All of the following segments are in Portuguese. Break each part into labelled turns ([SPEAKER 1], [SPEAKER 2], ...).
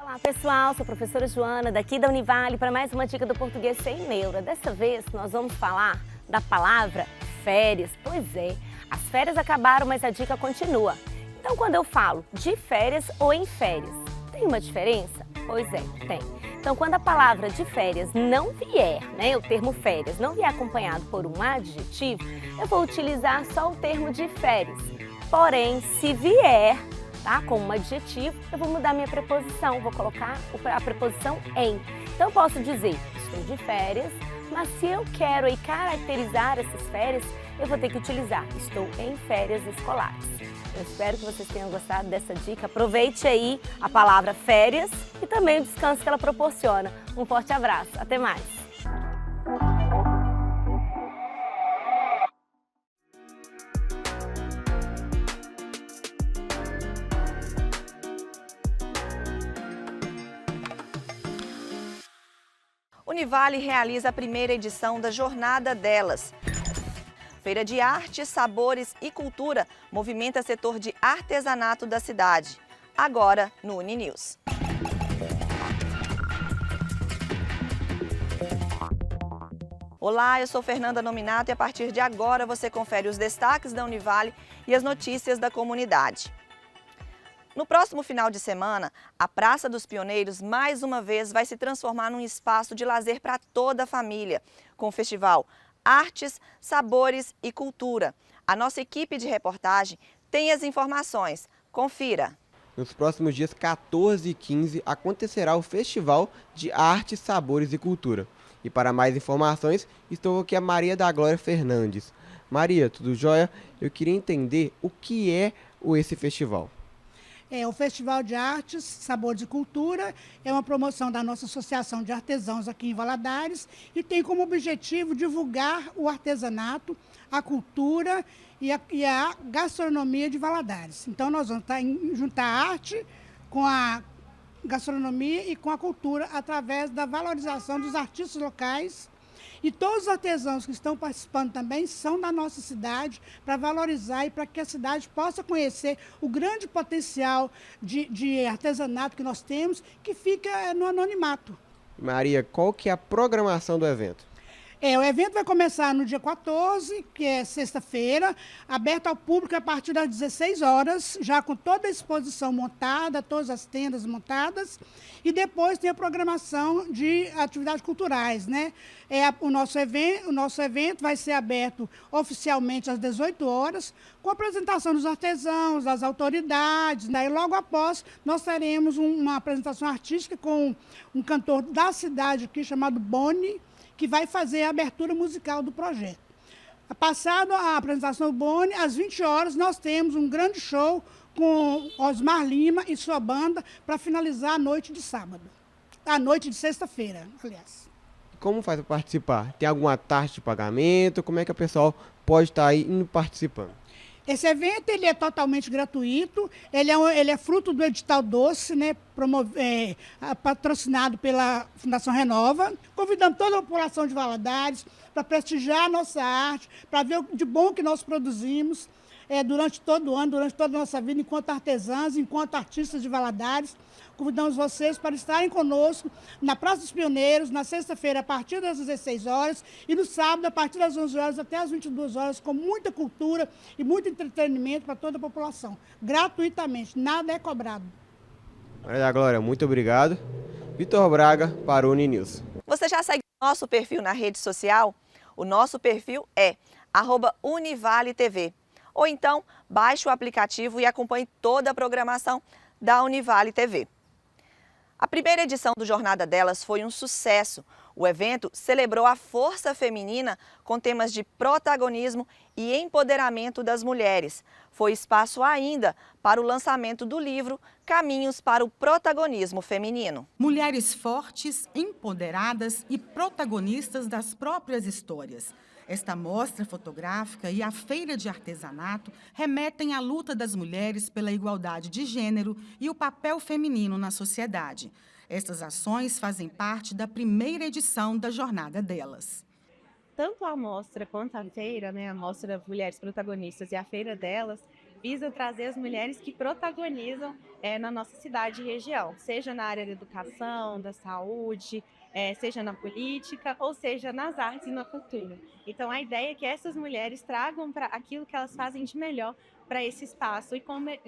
[SPEAKER 1] Olá pessoal, sou a professora Joana daqui da Univale para mais uma dica do português sem neura. Dessa vez nós vamos falar da palavra férias. Pois é, as férias acabaram, mas a dica continua. Então quando eu falo de férias ou em férias, tem uma diferença? Pois é, tem. Então quando a palavra de férias não vier, o termo férias não vier acompanhado por um adjetivo, eu vou utilizar só o termo de férias. Porém, se vier como um adjetivo, eu vou mudar minha preposição, vou colocar a preposição em. Então eu posso dizer, estou de férias, mas se eu quero caracterizar essas férias, eu vou ter que utilizar, estou em férias escolares. Eu espero que vocês tenham gostado dessa dica. Aproveite aí a palavra férias e também o descanso que ela proporciona. Um forte abraço, até mais!
[SPEAKER 2] Univale realiza a primeira edição da Jornada Delas. Feira de Arte, Sabores e Cultura movimenta setor de artesanato da cidade. Agora no Uninews. Olá, eu sou Fernanda Nominato e a partir de agora você confere os destaques da Univale e as notícias da comunidade. No próximo final de semana, a Praça dos Pioneiros mais uma vez vai se transformar num espaço de lazer para toda a família, com o festival Artes, Sabores e Cultura. A nossa equipe de reportagem tem as informações. Confira!
[SPEAKER 3] Nos próximos dias 14 e 15 acontecerá o Festival de Artes, Sabores e Cultura. E para mais informações, estou aqui a Maria da Glória Fernandes. Maria, tudo jóia? Eu queria entender o que é esse festival.
[SPEAKER 4] O Festival de Artes, Sabores e Cultura é uma promoção da nossa Associação de Artesãos aqui em Valadares e tem como objetivo divulgar o artesanato, a cultura e a gastronomia de Valadares. Então, nós vamos juntar a arte com a gastronomia e com a cultura através da valorização dos artistas locais. E todos os artesãos que estão participando também são da nossa cidade para valorizar e para que a cidade possa conhecer o grande potencial de artesanato que nós temos, que fica no anonimato.
[SPEAKER 3] Maria, qual que é a programação do evento?
[SPEAKER 4] O evento vai começar no dia 14, que é sexta-feira, aberto ao público a partir das 16 horas, já com toda a exposição montada, todas as tendas montadas, e depois tem a programação de atividades culturais, O nosso evento vai ser aberto oficialmente às 18 horas, com a apresentação dos artesãos, das autoridades, E logo após nós teremos uma apresentação artística com um cantor da cidade aqui chamado Boni, que vai fazer a abertura musical do projeto. Passado a apresentação do Boni, às 20 horas, nós temos um grande show com Osmar Lima e sua banda para finalizar a noite de sábado. A noite de sexta-feira, aliás.
[SPEAKER 3] Como faz para participar? Tem alguma taxa de pagamento? Como é que o pessoal pode estar aí indo participando?
[SPEAKER 4] Esse evento ele é totalmente gratuito, ele é fruto do edital Doce, patrocinado pela Fundação Renova. Convidamos toda a população de Valadares para prestigiar a nossa arte, para ver o de bom que nós produzimos durante todo o ano, durante toda a nossa vida, enquanto artesãs, enquanto artistas de Valadares. Convidamos vocês para estarem conosco na Praça dos Pioneiros, na sexta-feira, a partir das 16 horas, e no sábado, a partir das 11 horas até as 22 horas, com muita cultura e muito entretenimento para toda a população. Gratuitamente, nada é cobrado.
[SPEAKER 3] Maria da Glória, muito obrigado. Vitor Braga, para o Uninews.
[SPEAKER 2] Você já segue o nosso perfil na rede social? O nosso perfil é @UnivaleTV. Ou então, baixe o aplicativo e acompanhe toda a programação da Univale TV. A primeira edição do Jornada Delas foi um sucesso. O evento celebrou a força feminina com temas de protagonismo e empoderamento das mulheres. Foi espaço ainda para o lançamento do livro Caminhos para o Protagonismo Feminino.
[SPEAKER 5] Mulheres fortes, empoderadas e protagonistas das próprias histórias. Esta mostra fotográfica e a feira de artesanato remetem à luta das mulheres pela igualdade de gênero e o papel feminino na sociedade. Estas ações fazem parte da primeira edição da Jornada Delas.
[SPEAKER 6] Tanto a mostra quanto a feira, a mostra Mulheres Protagonistas e a feira delas, visa trazer as mulheres que protagonizam na nossa cidade e região, seja na área da educação, da saúde, seja na política, ou seja nas artes e na cultura. Então a ideia é que essas mulheres tragam para aquilo que elas fazem de melhor para esse espaço e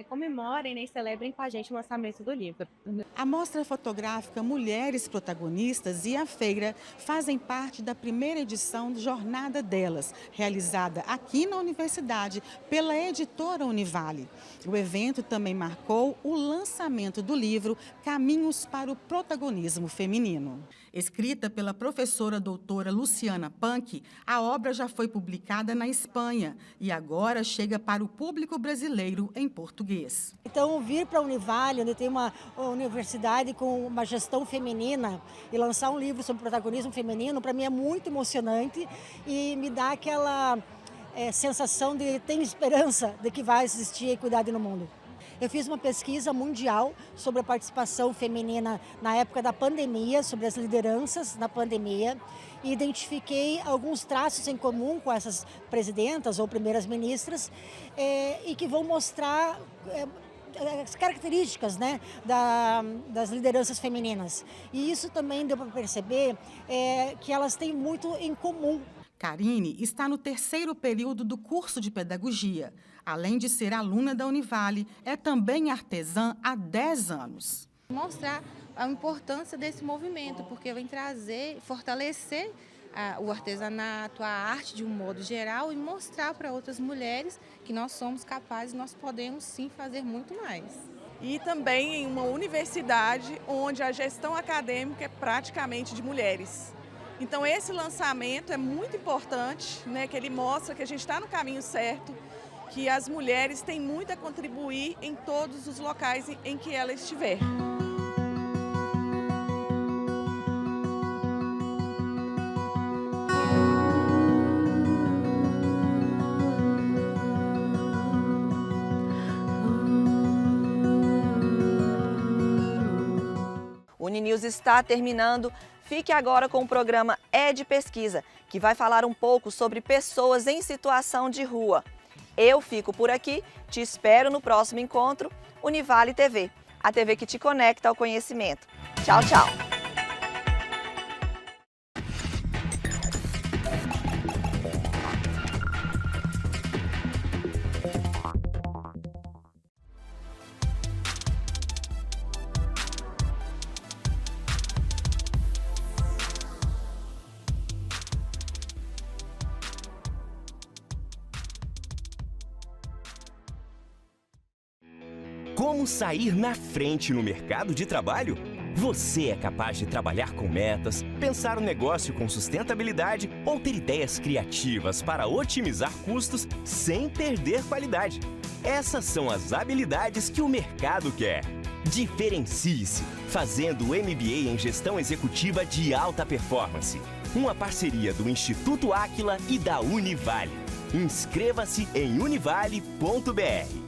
[SPEAKER 6] comemorem, né, e celebrem com a gente o lançamento do livro.
[SPEAKER 5] A mostra fotográfica Mulheres Protagonistas e a feira fazem parte da primeira edição do Jornada Delas, realizada aqui na Universidade pela editora Univale. O evento também marcou o lançamento do livro Caminhos para o Protagonismo Feminino. Escrita pela professora doutora Luciana Punk, a obra já foi publicada na Espanha e agora chega para o público brasileiro em português.
[SPEAKER 7] Então, vir para a Univale, onde tem uma universidade com uma gestão feminina, e lançar um livro sobre protagonismo feminino, para mim é muito emocionante e me dá aquela sensação de ter esperança de que vai existir equidade no mundo. Eu fiz uma pesquisa mundial sobre a participação feminina na época da pandemia, sobre as lideranças na pandemia, e identifiquei alguns traços em comum com essas presidentas ou primeiras ministras e que vão mostrar as características, né, das lideranças femininas. E isso também deu para perceber que elas têm muito em comum.
[SPEAKER 5] Karine está no 3º período do curso de pedagogia. Além de ser aluna da Univale, é também artesã há 10 anos.
[SPEAKER 8] Mostrar a importância desse movimento, porque vem trazer, fortalecer o artesanato, a arte de um modo geral e mostrar para outras mulheres que nós somos capazes, nós podemos sim fazer muito mais.
[SPEAKER 9] E também em uma universidade onde a gestão acadêmica é praticamente de mulheres. Então esse lançamento é muito importante, né, que ele mostra que a gente está no caminho certo, que as mulheres têm muito a contribuir em todos os locais em que ela estiver.
[SPEAKER 2] O Uninews está terminando. Fique agora com o programa É de Pesquisa, que vai falar um pouco sobre pessoas em situação de rua. Eu fico por aqui, te espero no próximo encontro, Univale TV, a TV que te conecta ao conhecimento. Tchau, tchau!
[SPEAKER 10] Como sair na frente no mercado de trabalho? Você é capaz de trabalhar com metas, pensar o negócio com sustentabilidade ou ter ideias criativas para otimizar custos sem perder qualidade. Essas são as habilidades que o mercado quer. Diferencie-se fazendo o MBA em Gestão Executiva de Alta Performance. Uma parceria do Instituto Áquila e da Univale. Inscreva-se em univale.br.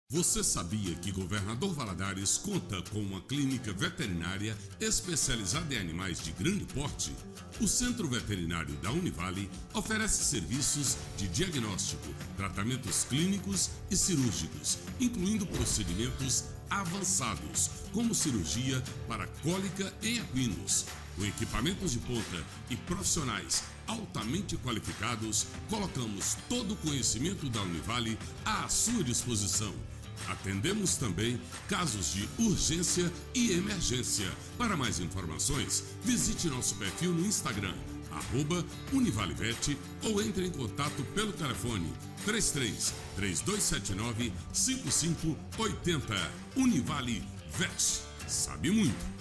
[SPEAKER 11] Você sabia que Governador Valadares conta com uma clínica veterinária especializada em animais de grande porte? O Centro Veterinário da Univale oferece serviços de diagnóstico, tratamentos clínicos e cirúrgicos, incluindo procedimentos avançados, como cirurgia para cólica em equinos. Com equipamentos de ponta e profissionais altamente qualificados, colocamos todo o conhecimento da Univale à sua disposição. Atendemos também casos de urgência e emergência. Para mais informações, visite nosso perfil no Instagram, @UnivaleVet, ou entre em contato pelo telefone 33 3279 5580. Univale Vet. Sabe muito.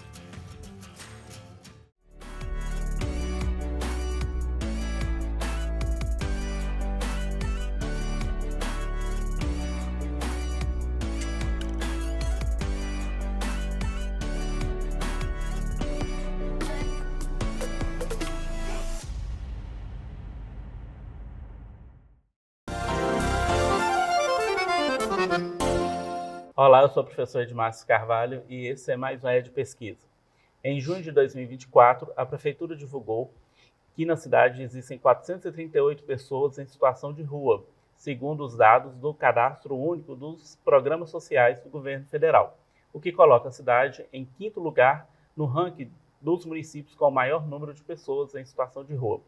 [SPEAKER 12] Olá, eu sou o professor Edmárcio Carvalho e esse é mais um ED Pesquisa. Em junho de 2024, a Prefeitura divulgou que na cidade existem 438 pessoas em situação de rua, segundo os dados do Cadastro Único dos Programas Sociais do Governo Federal, o que coloca a cidade em 5º lugar no ranking dos municípios com o maior número de pessoas em situação de rua.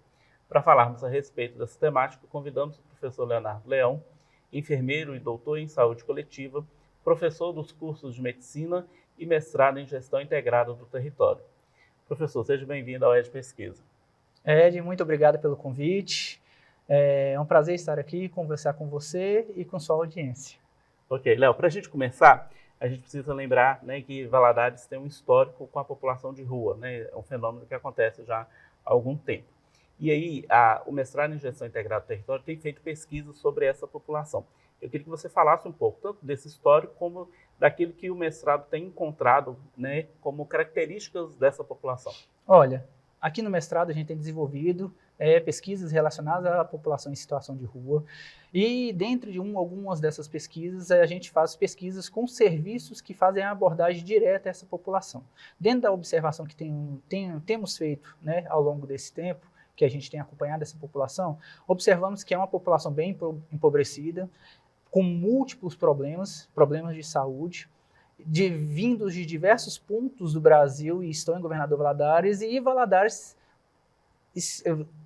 [SPEAKER 12] Para falarmos a respeito dessa temática, convidamos o professor Leonardo Leão, enfermeiro e doutor em saúde coletiva, professor dos cursos de medicina e mestrado em gestão integrada do território. Professor, seja bem-vindo ao ED Pesquisa.
[SPEAKER 13] Ed, muito obrigado pelo convite. É um prazer estar aqui, conversar com você e com sua audiência.
[SPEAKER 12] Ok, Léo, para a gente começar, a gente precisa lembrar, né, que Valadares tem um histórico com a população de rua, né? É um fenômeno que acontece já há algum tempo. E aí, o mestrado em gestão integrada do território tem feito pesquisas sobre essa população. Eu queria que você falasse um pouco, tanto desse histórico como daquilo que o mestrado tem encontrado, né, como características dessa população.
[SPEAKER 13] Olha, aqui no mestrado a gente tem desenvolvido pesquisas relacionadas à população em situação de rua e dentro de algumas dessas pesquisas a gente faz pesquisas com serviços que fazem a abordagem direta a essa população. Dentro da observação que temos feito, né, ao longo desse tempo, que a gente tem acompanhado essa população, observamos que é uma população bem empobrecida, com múltiplos problemas de saúde, vindos de diversos pontos do Brasil e estão em Governador Valadares, e Valadares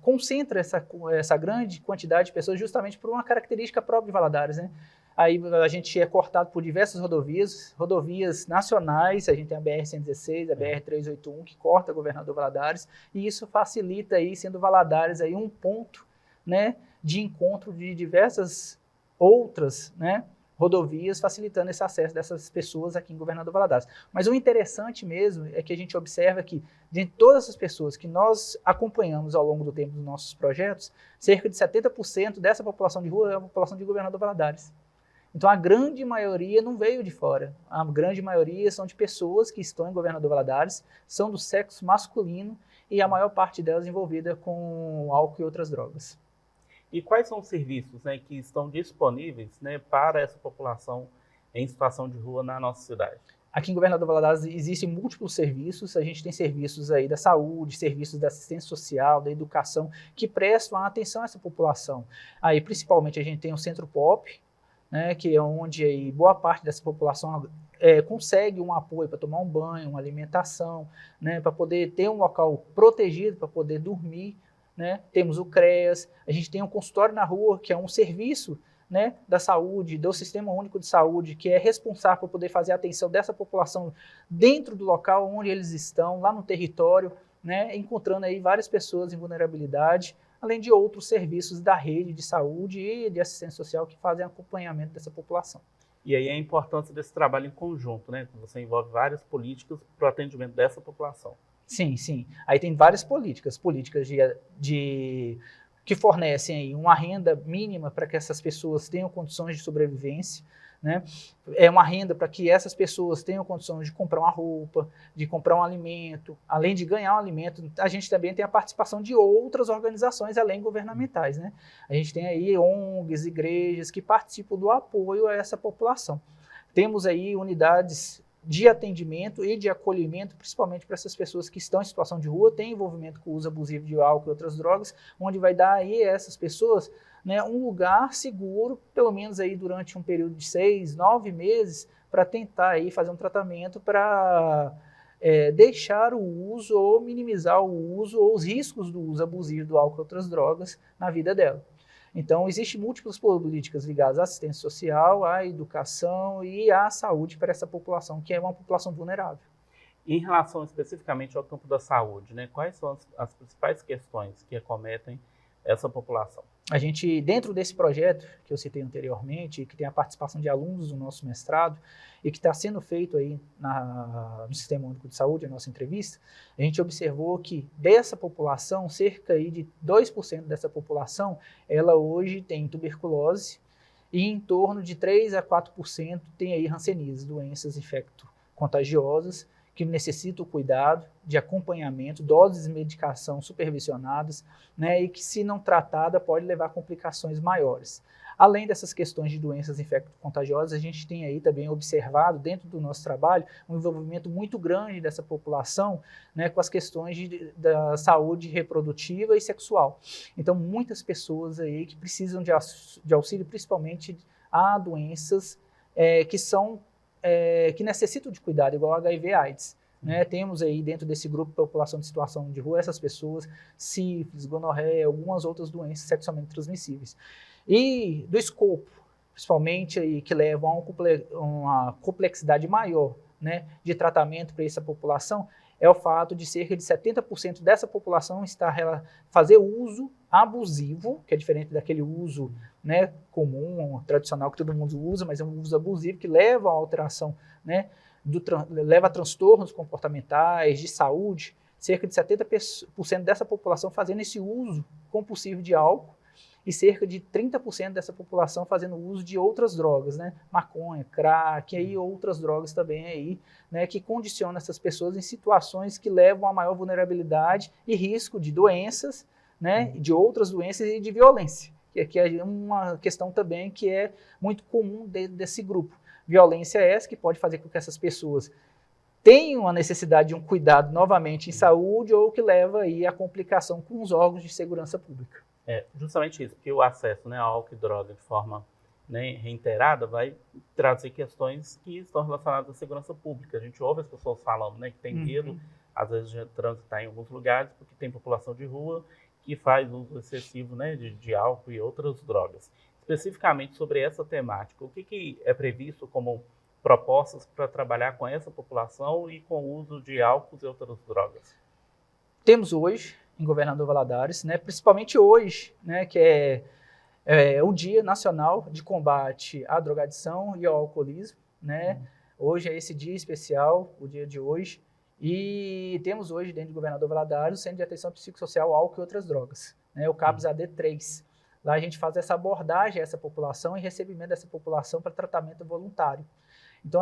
[SPEAKER 13] concentra essa grande quantidade de pessoas justamente por uma característica própria de Valadares, né? Aí a gente é cortado por diversas rodovias nacionais, a gente tem a BR-116, a BR-381, que corta Governador Valadares, e isso facilita aí, sendo Valadares aí um ponto, né, de encontro de diversas outras, né, rodovias, facilitando esse acesso dessas pessoas aqui em Governador Valadares. Mas o interessante mesmo é que a gente observa que, de todas essas pessoas que nós acompanhamos ao longo do tempo dos nossos projetos, cerca de 70% dessa população de rua é a população de Governador Valadares. Então, a grande maioria não veio de fora. A grande maioria são de pessoas que estão em Governador Valadares, são do sexo masculino e a maior parte delas envolvida com álcool e outras drogas.
[SPEAKER 12] E quais são os serviços, né, que estão disponíveis, né, para essa população em situação de rua na nossa cidade?
[SPEAKER 13] Aqui em Governador Valadares existem múltiplos serviços, a gente tem serviços aí da saúde, serviços da assistência social, da educação, que prestam atenção a essa população. Aí, principalmente, a gente tem o Centro POP, né, que é onde aí, boa parte dessa população consegue um apoio para tomar um banho, uma alimentação, né, para poder ter um local protegido, para poder dormir. Né? Temos o CREAS, a gente tem um consultório na rua, que é um serviço, né, da saúde, do Sistema Único de Saúde, que é responsável por poder fazer a atenção dessa população dentro do local onde eles estão, lá no território, né, encontrando aí várias pessoas em vulnerabilidade, além de outros serviços da rede de saúde e de assistência social que fazem acompanhamento dessa população.
[SPEAKER 12] E aí a importância desse trabalho em conjunto, né? Você envolve várias políticas para o atendimento dessa população.
[SPEAKER 13] Sim, sim. Aí tem várias políticas que fornecem aí uma renda mínima para que essas pessoas tenham condições de sobrevivência, né? É uma renda para que essas pessoas tenham condições de comprar uma roupa, de comprar um alimento. Além de ganhar um alimento, a gente também tem a participação de outras organizações além governamentais, né? A gente tem aí ONGs, igrejas que participam do apoio a essa população. Temos aí unidades de atendimento e de acolhimento, principalmente para essas pessoas que estão em situação de rua, tem envolvimento com o uso abusivo de álcool e outras drogas, onde vai dar aí a essas pessoas, né, um lugar seguro, pelo menos aí durante um período de 6, 9 meses, para tentar aí fazer um tratamento para deixar o uso ou minimizar o uso ou os riscos do uso abusivo do álcool e outras drogas na vida dela. Então, existem múltiplas políticas ligadas à assistência social, à educação e à saúde para essa população, que é uma população vulnerável.
[SPEAKER 12] Em relação especificamente ao campo da saúde, né, quais são as principais questões que acometem essa população?
[SPEAKER 13] A gente, dentro desse projeto que eu citei anteriormente, que tem a participação de alunos do nosso mestrado e que está sendo feito aí no Sistema Único de Saúde, a nossa entrevista, a gente observou que dessa população, cerca aí de 2% dessa população, ela hoje tem tuberculose e em torno de 3 a 4% tem aí hanseníase, doenças infecto-contagiosas, que necessitam cuidado, de acompanhamento, doses de medicação supervisionadas, né, e que, se não tratada, pode levar a complicações maiores. Além dessas questões de doenças infecto-contagiosas, a gente tem aí também observado dentro do nosso trabalho um envolvimento muito grande dessa população, né, com as questões da saúde reprodutiva e sexual. Então, muitas pessoas aí que precisam de auxílio, principalmente a doenças que necessitam de cuidado, igual HIV/AIDS. Né? Temos aí dentro desse grupo de população de situação de rua essas pessoas, sífilis, gonorreia, algumas outras doenças sexualmente transmissíveis. E do escopo, principalmente aí, que levam a uma complexidade maior, né, de tratamento para essa população, é o fato de cerca de 70% dessa população fazer uso abusivo, que é diferente daquele uso, né, comum, tradicional que todo mundo usa, mas é um uso abusivo que leva a alteração, né, leva a transtornos comportamentais, de saúde. Cerca de 70% dessa população fazendo esse uso compulsivo de álcool e cerca de 30% dessa população fazendo uso de outras drogas, né? Maconha, crack, e aí outras drogas também aí, né? Que condicionam essas pessoas em situações que levam a maior vulnerabilidade e risco de doenças, né? De outras doenças e de violência, que é uma questão também que é muito comum desse grupo. Violência essa que pode fazer com que essas pessoas tenham a necessidade de um cuidado novamente em saúde ou que leva aí a complicação com os órgãos de segurança pública.
[SPEAKER 12] É justamente isso, porque o acesso, né, ao álcool e droga de forma, né, reiterada vai trazer questões que estão relacionadas à segurança pública. A gente ouve as pessoas falando, né, que tem medo, às vezes, de transitar em alguns lugares, porque tem população de rua que faz uso excessivo, né, de álcool e outras drogas. Especificamente sobre essa temática, o que é previsto como propostas para trabalhar com essa população e com o uso de álcool e outras drogas?
[SPEAKER 13] Temos hoje, em Governador Valadares, né, principalmente hoje, né, que é o Dia Nacional de Combate à Drogadição e ao Alcoolismo, né? Hoje é esse dia especial, o dia de hoje, e temos hoje dentro do Governador Valadares o Centro de Atenção Psicossocial Álcool e Outras Drogas, né, o CAPS AD3. Lá a gente faz essa abordagem a essa população e recebimento dessa população para tratamento voluntário. Então,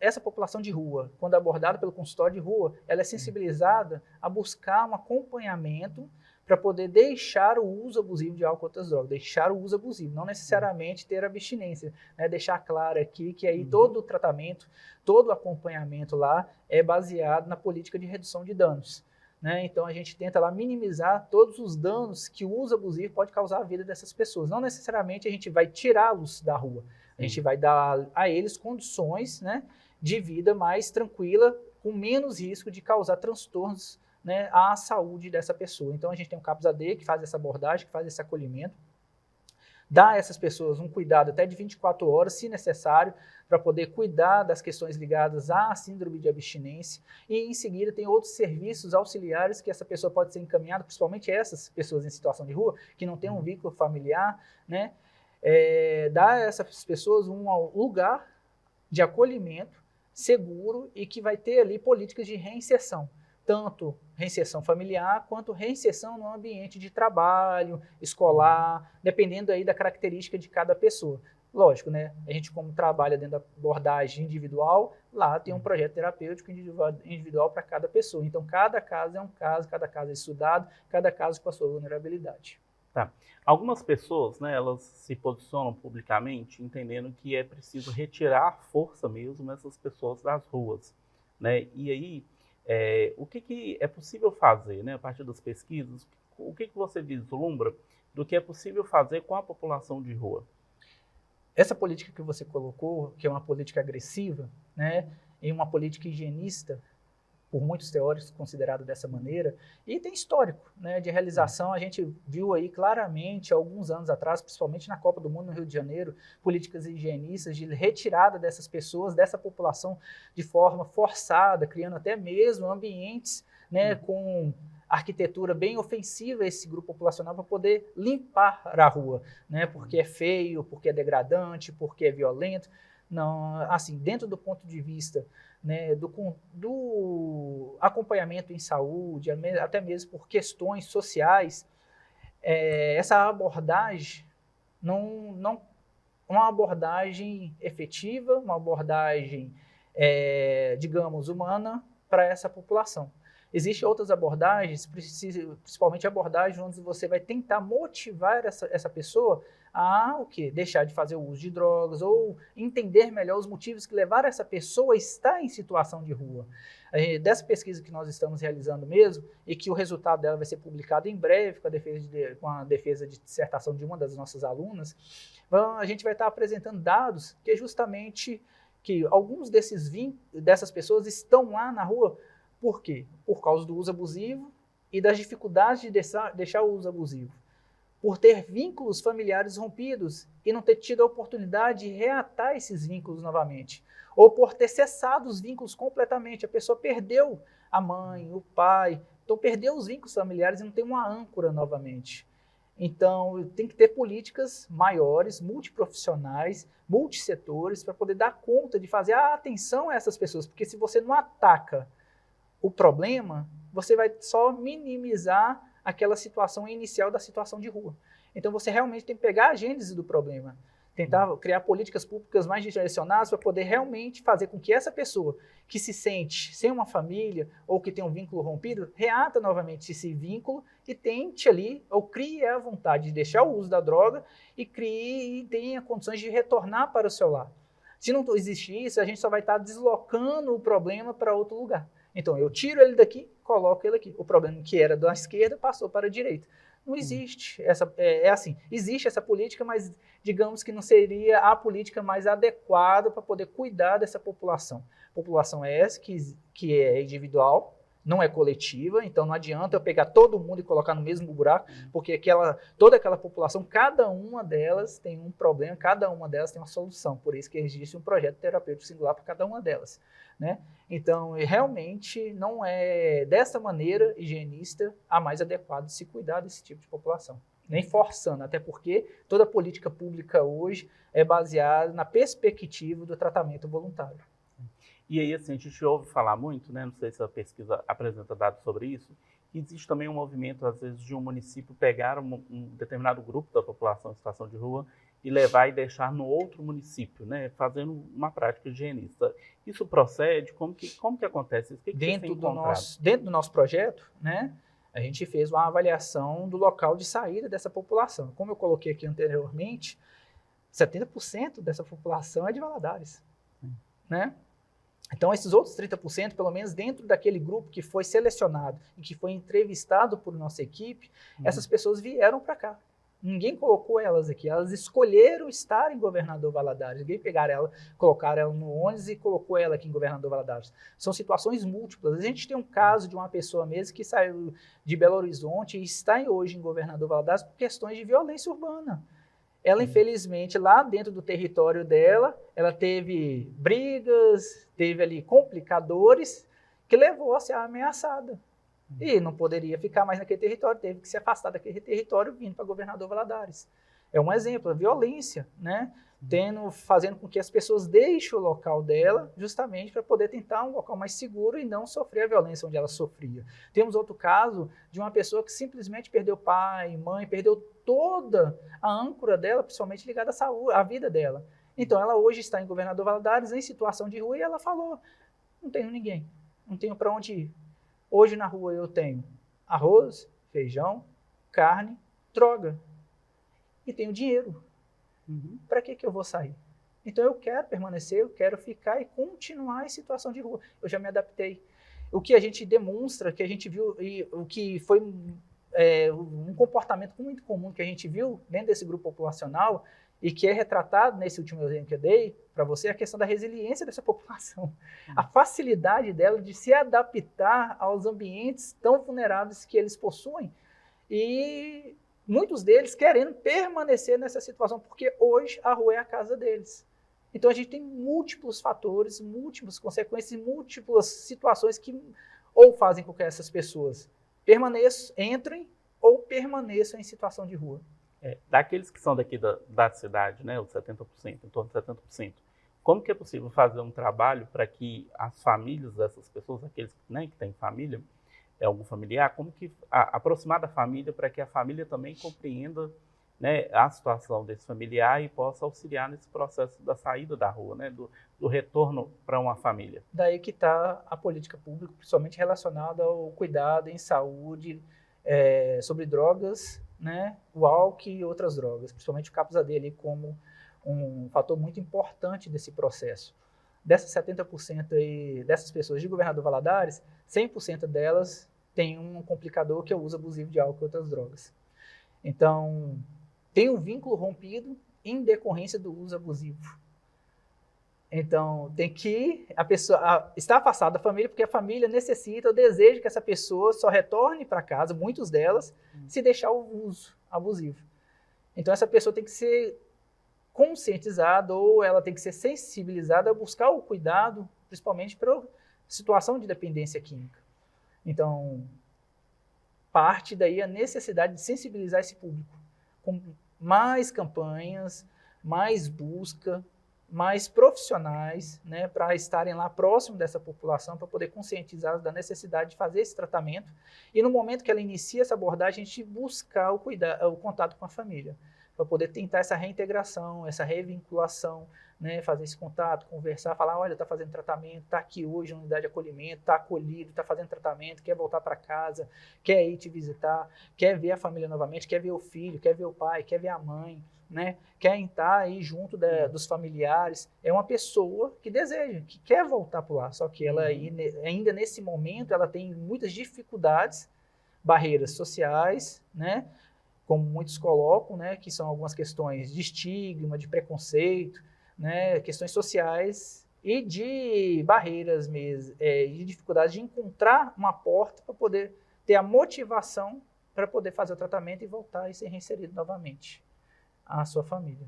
[SPEAKER 13] essa população de rua, quando abordada pelo consultório de rua, ela é sensibilizada a buscar um acompanhamento para poder deixar o uso abusivo de álcool e outras drogas, deixar o uso abusivo, não necessariamente ter abstinência, né? Deixar claro aqui que aí todo o tratamento, todo o acompanhamento lá é baseado na política de redução de danos. Né? Então, a gente tenta lá minimizar todos os danos que o uso abusivo pode causar à vida dessas pessoas. Não necessariamente a gente vai tirá-los da rua, a gente vai dar a eles condições, né, de vida mais tranquila, com menos risco de causar transtornos, né, à saúde dessa pessoa. Então, a gente tem o CAPS AD, que faz essa abordagem, que faz esse acolhimento, dá a essas pessoas um cuidado até de 24 horas, se necessário, para poder cuidar das questões ligadas à síndrome de abstinência. E, em seguida, tem outros serviços auxiliares que essa pessoa pode ser encaminhada, principalmente essas pessoas em situação de rua, que não têm um vínculo familiar, né? Dar a essas pessoas um lugar de acolhimento seguro e que vai ter ali políticas de reinserção, tanto reinserção familiar quanto reinserção no ambiente de trabalho, escolar, dependendo aí da característica de cada pessoa. Lógico, né? A gente, como trabalha dentro da abordagem individual, lá tem um projeto terapêutico individual para cada pessoa. Então, cada caso é um caso, cada caso é estudado, cada caso com a sua vulnerabilidade.
[SPEAKER 12] Tá. Algumas pessoas, né, elas se posicionam publicamente entendendo que é preciso retirar a força mesmo essas pessoas das ruas, né? E aí, o que é possível fazer, né, a partir das pesquisas? O que você vislumbra do que é possível fazer com a população de rua?
[SPEAKER 13] Essa política que você colocou, que é uma política agressiva, né, e uma política higienista, por muitos teóricos considerado dessa maneira, e tem histórico, né, de realização. A gente viu aí claramente, alguns anos atrás, principalmente na Copa do Mundo no Rio de Janeiro, políticas higienistas de retirada dessas pessoas, dessa população de forma forçada, criando até mesmo ambientes, né, com arquitetura bem ofensiva a esse grupo populacional para poder limpar a rua, né, porque é feio, porque é degradante, porque é violento. Não, assim, dentro do ponto de vista, né, do acompanhamento em saúde, até mesmo por questões sociais, essa abordagem não uma abordagem efetiva, uma abordagem, digamos, humana para essa população. Existem outras abordagens, principalmente abordagens onde você vai tentar motivar essa pessoa a o quê? Deixar de fazer o uso de drogas ou entender melhor os motivos que levaram essa pessoa a estar em situação de rua. Dessa pesquisa que nós estamos realizando mesmo, e que o resultado dela vai ser publicado em breve com a defesa de dissertação de uma das nossas alunas, a gente vai estar apresentando dados que é justamente que alguns dessas pessoas estão lá na rua, por quê? Por causa do uso abusivo e das dificuldades de deixar o uso abusivo. Por ter vínculos familiares rompidos e não ter tido a oportunidade de reatar esses vínculos novamente. Ou por ter cessado os vínculos completamente. A pessoa perdeu a mãe, o pai, então perdeu os vínculos familiares e não tem uma âncora novamente. Então, tem que ter políticas maiores, multiprofissionais, multissetores, para poder dar conta de fazer a atenção a essas pessoas. Porque se você não ataca o problema, você vai só minimizar aquela situação inicial da situação de rua. Então, você realmente tem que pegar a gênese do problema, tentar criar políticas públicas mais direcionadas para poder realmente fazer com que essa pessoa que se sente sem uma família ou que tem um vínculo rompido, reata novamente esse vínculo e tente ali, ou crie a vontade de deixar o uso da droga e tenha condições de retornar para o seu lar. Se não existir isso, a gente só vai estar deslocando o problema para outro lugar. Então, eu tiro ele daqui, coloco ele aqui. O problema que era da esquerda passou para a direita. Não existe assim, existe essa política, mas digamos que não seria a política mais adequada para poder cuidar dessa população. População essa que é individual, não é coletiva, então não adianta eu pegar todo mundo e colocar no mesmo buraco, porque toda aquela população, cada uma delas tem um problema, cada uma delas tem uma solução, por isso que existe um projeto terapêutico singular para cada uma delas, né? Então, realmente não é dessa maneira higienista a mais adequada de se cuidar desse tipo de população, nem forçando, até porque toda política pública hoje é baseada na perspectiva do tratamento voluntário.
[SPEAKER 12] E aí, assim, a gente ouve falar muito, né? Não sei se a pesquisa apresenta dados sobre isso, que existe também um movimento, às vezes, de um município pegar um determinado grupo da população em situação de rua e levar e deixar no outro município, né? Fazendo uma prática higienista. Isso procede? Como que acontece isso? O que
[SPEAKER 13] dentro do nosso projeto, né? A gente fez uma avaliação do local de saída dessa população. Como eu coloquei aqui anteriormente, 70% dessa população é de Valadares, né? Então, esses outros 30%, pelo menos dentro daquele grupo que foi selecionado e que foi entrevistado por nossa equipe, essas pessoas vieram para cá. Ninguém colocou elas aqui, elas escolheram estar em Governador Valadares. Ninguém pegaram ela, colocaram ela no ônibus e colocou ela aqui em Governador Valadares. São situações múltiplas. A gente tem um caso de uma pessoa mesmo que saiu de Belo Horizonte e está hoje em Governador Valadares por questões de violência urbana. Ela, infelizmente, lá dentro do território dela, ela teve brigas, teve ali complicadores, que levou a ser ameaçada. E não poderia ficar mais naquele território, teve que se afastar daquele território vindo para Governador Valadares. É um exemplo, a violência, né? Fazendo com que as pessoas deixem o local dela, justamente para poder tentar um local mais seguro e não sofrer a violência onde ela sofria. Temos outro caso de uma pessoa que simplesmente perdeu pai, mãe, perdeu toda a âncora dela, principalmente ligada à saúde, à vida dela. Então, ela hoje está em Governador Valadares, em situação de rua, e ela falou, não tenho ninguém, não tenho para onde ir. Hoje na rua eu tenho arroz, feijão, carne, droga, e tenho dinheiro. Para que eu vou sair? Então eu quero permanecer, eu quero ficar e continuar em situação de rua. Eu já me adaptei. O que a gente demonstra, que a gente viu, e o que foi um comportamento muito comum que a gente viu dentro desse grupo populacional e que é retratado nesse último exemplo que eu dei para você, é a questão da resiliência dessa população. A facilidade dela de se adaptar aos ambientes tão vulneráveis que eles possuem e muitos deles querendo permanecer nessa situação, porque hoje a rua é a casa deles. Então a gente tem múltiplos fatores, múltiplas consequências, múltiplas situações que ou fazem com que essas pessoas entrem ou permaneçam em situação de rua.
[SPEAKER 12] Daqueles que são daqui da cidade, né, os 70%, em torno de 70%, como que é possível fazer um trabalho para que as famílias dessas pessoas, aqueles, né, que têm família, algum familiar, como que aproximar da família para que a família também compreenda, né, a situação desse familiar e possa auxiliar nesse processo da saída da rua, né, do retorno para uma família?
[SPEAKER 13] Daí que está a política pública, principalmente relacionada ao cuidado em saúde, sobre drogas né, o álcool e outras drogas, principalmente o Capus AD ali como um fator muito importante desse processo. Dessas 70% aí, dessas pessoas de Governador Valadares, 100% delas têm um complicador que é o uso abusivo de álcool e outras drogas. Então, tem um vínculo rompido em decorrência do uso abusivo. Então, tem que a pessoa estar afastada da família, porque a família necessita, ou deseja que essa pessoa só retorne para casa, muitas delas, se deixar o uso abusivo. Então, essa pessoa tem que ser conscientizada, ou ela tem que ser sensibilizada a buscar o cuidado, principalmente para situação de dependência química. Então, parte daí a necessidade de sensibilizar esse público, com mais campanhas, mais busca, mais profissionais, né, para estarem lá próximo dessa população, para poder conscientizá-los da necessidade de fazer esse tratamento. E no momento que ela inicia essa abordagem, a gente buscar o contato com a família, para poder tentar essa reintegração, essa revinculação, né, fazer esse contato, conversar, falar, olha, está fazendo tratamento, está aqui hoje na unidade de acolhimento, está acolhido, está fazendo tratamento, quer voltar para casa, quer ir te visitar, quer ver a família novamente, quer ver o filho, quer ver o pai, quer ver a mãe, né, quer estar aí junto dos familiares. É uma pessoa que deseja, que quer voltar para lá, só que ela ainda nesse momento ela tem muitas dificuldades, barreiras sociais, né, como muitos colocam, né, que são algumas questões de estigma, de preconceito, né, questões sociais e de barreiras mesmo, de dificuldade de encontrar uma porta para poder ter a motivação para poder fazer o tratamento e voltar e ser reinserido novamente à sua família.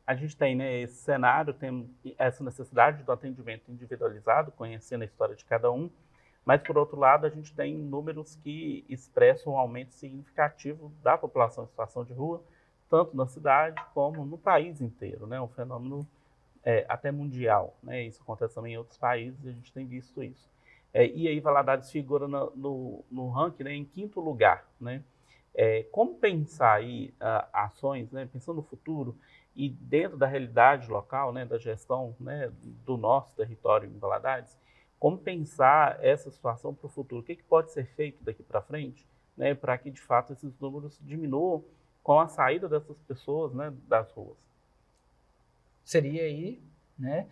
[SPEAKER 12] A gente tem, né, esse cenário, tem essa necessidade do atendimento individualizado, conhecendo a história de cada um, mas, por outro lado, a gente tem números que expressam um aumento significativo da população em situação de rua, tanto na cidade como no país inteiro, né? Um fenômeno até mundial, né? Isso acontece também em outros países e a gente tem visto isso. E aí Valadares figura no ranking, né, em 5º lugar, né? Como pensar aí ações, né, pensando no futuro e dentro da realidade local, né, da gestão, né, do nosso território em Valadares, como pensar essa situação para o futuro? O que pode ser feito daqui para frente, né, para que de fato esses números diminuam com a saída dessas pessoas, né, das ruas?
[SPEAKER 13] Seria aí, né,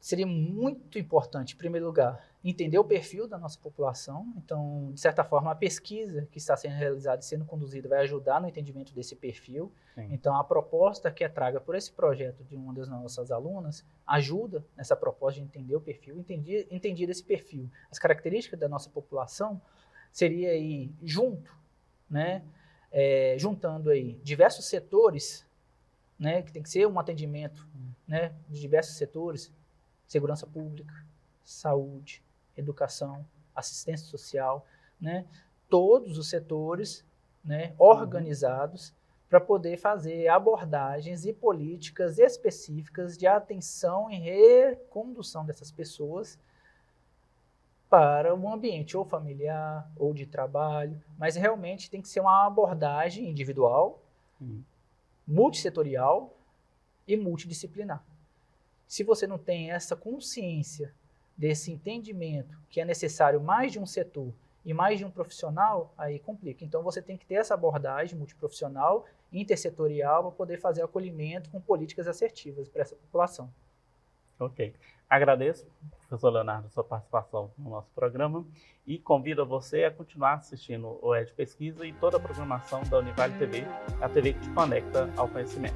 [SPEAKER 13] seria muito importante, em primeiro lugar, entender o perfil da nossa população. Então, de certa forma, a pesquisa que está sendo realizada e sendo conduzida vai ajudar no entendimento desse perfil. Sim. Então, a proposta que é traga por esse projeto de uma das nossas alunas ajuda nessa proposta de entender o perfil, entender esse perfil. As características da nossa população seria aí né, juntando aí diversos setores, né, que tem que ser um atendimento, né, de diversos setores: segurança pública, saúde, educação, assistência social, né? Todos os setores, né, organizados para poder fazer abordagens e políticas específicas de atenção e recondução dessas pessoas para um ambiente ou familiar ou de trabalho, mas realmente tem que ser uma abordagem individual, multissetorial e multidisciplinar. Se você não tem essa consciência desse entendimento que é necessário mais de um setor e mais de um profissional, aí complica. Então você tem que ter essa abordagem multiprofissional, intersetorial, para poder fazer acolhimento com políticas assertivas para essa população.
[SPEAKER 12] Ok. Agradeço, professor Leonardo, a sua participação no nosso programa e convido você a continuar assistindo o ED Pesquisa e toda a programação da Univale TV, a TV que te conecta ao conhecimento.